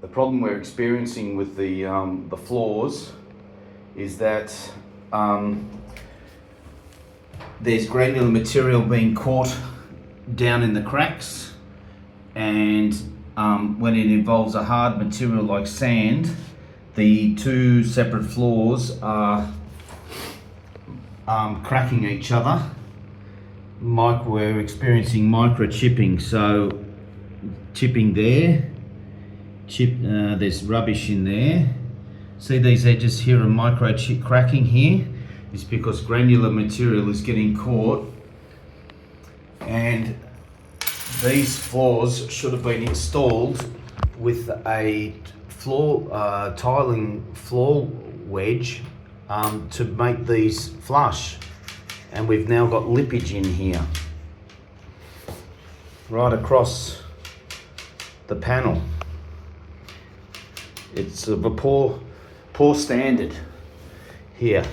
The problem we're experiencing with the floors is that there's granular material being caught down in the cracks, and when it involves a hard material like sand, the two separate floors are cracking each other. We're experiencing micro chipping, so chipping there, there's rubbish in there. See these edges here are micro chip cracking here. It's because granular material is getting caught, and these floors should have been installed with a tiling floor wedge to make these flush, and we've now got lippage in here right across the panel. It's of a poor standard here.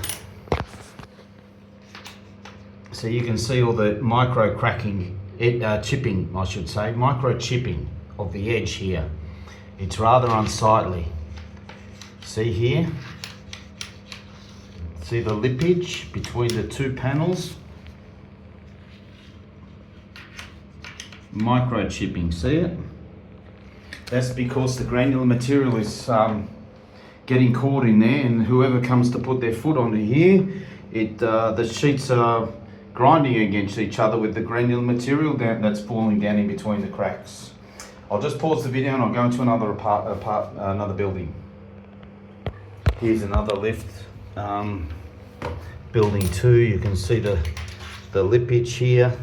So you can see all the micro cracking, chipping I should say, micro chipping of the edge here. It's rather unsightly. See here? See the lippage between the two panels? Micro chipping, see it? That's because the granular material is getting caught in there, and whoever comes to put their foot onto here, the sheets are grinding against each other with the granular material that's falling down in between the cracks. I'll just pause the video and I'll go into another another building. Here's another lift, building 2. You can see the lippage here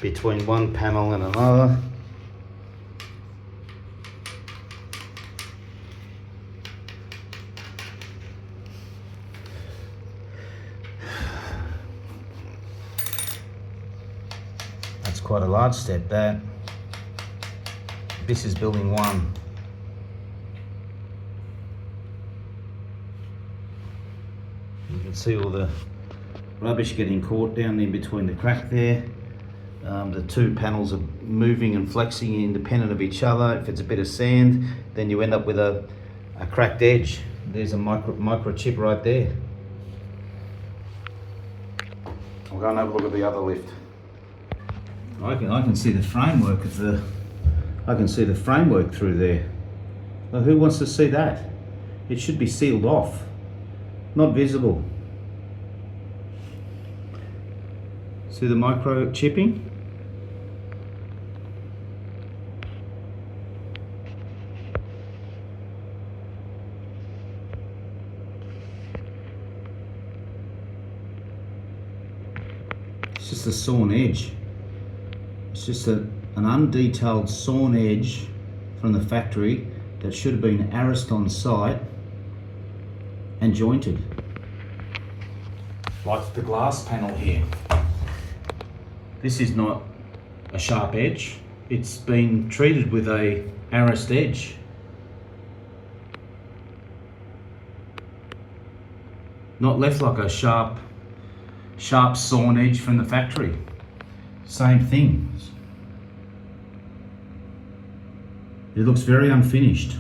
between one panel and another. That's quite a large step, that. This is building 1. You can see all the rubbish getting caught down in between the crack there. The two panels are moving and flexing independent of each other. If it's a bit of sand, then you end up with a cracked edge. There's a micro chip right there. I'll go and have a look at the other lift. I can see the framework of I can see the framework through there. Well, who wants to see that? It should be sealed off, not visible. See the micro chipping? It's just a sawn edge. It's just an undetailed sawn edge from the factory that should have been arrased on site and jointed. Like the glass panel here. This is not a sharp edge. It's been treated with a arrased edge. Not left like a sharp sawn edge from the factory. Same thing. It looks very unfinished.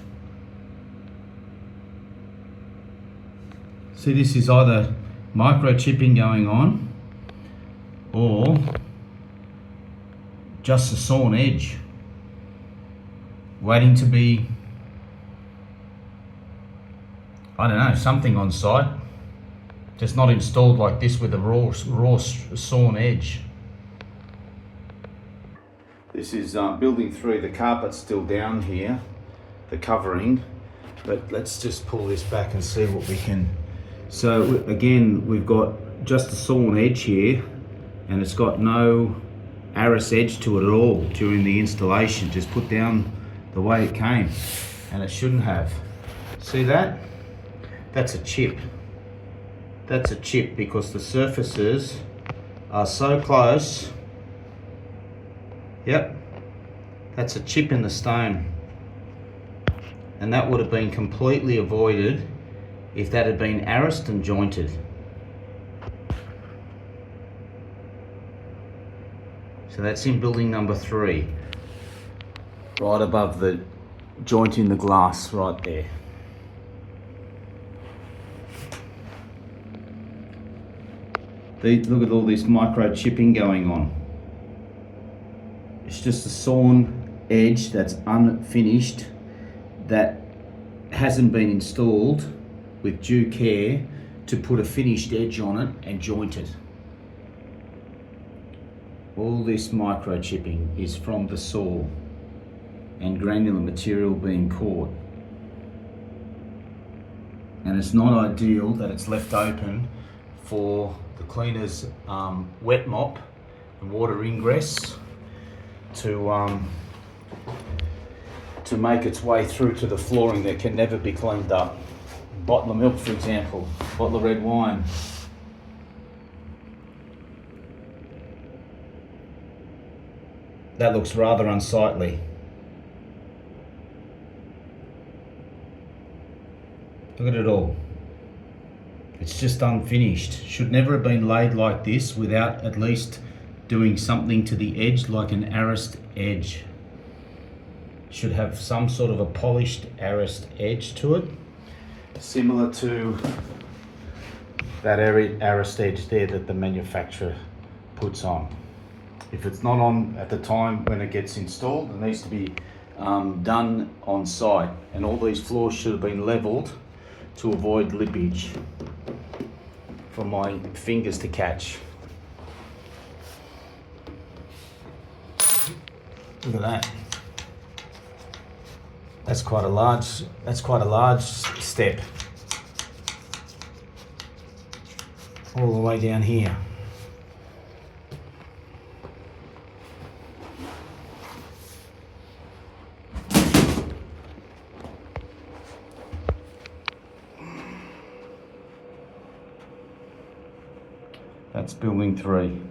See, this is either micro chipping going on or just a sawn edge waiting to be, I don't know, something on site, just not installed like this with a raw sawn edge. This is building 3. The carpet's still down here, the covering, but let's just pull this back and see what we can. So again, we've got just a sawn edge here, and it's got no arras edge to it at all during the installation, just put down the way it came, and it shouldn't have. See that? That's a chip. That's a chip because the surfaces are so close. Yep, that's a chip in the stone, and that would have been completely avoided if that had been arrased and jointed. So that's in building number 3, right above the joint in the glass right there. Look at all this microchipping going on. It's just a sawn edge that's unfinished, that hasn't been installed with due care to put a finished edge on it and joint it. All this microchipping is from the saw and granular material being caught. And it's not ideal that it's left open for the cleaner's wet mop and water ingress to make its way through to the flooring that can never be cleaned up. Bottle of milk, for example, bottle of red wine. That looks rather unsightly. Look at it all. It's just unfinished. Should never have been laid like this without at least doing something to the edge, like an arrest edge. Should have some sort of a polished arrest edge to it, similar to that arrest edge there that the manufacturer puts on. If it's not on at the time when it gets installed, it needs to be done on site, and all these floors should have been leveled to avoid lippage for my fingers to catch. Look at that. That's quite a large step. All the way down here. That's building 3.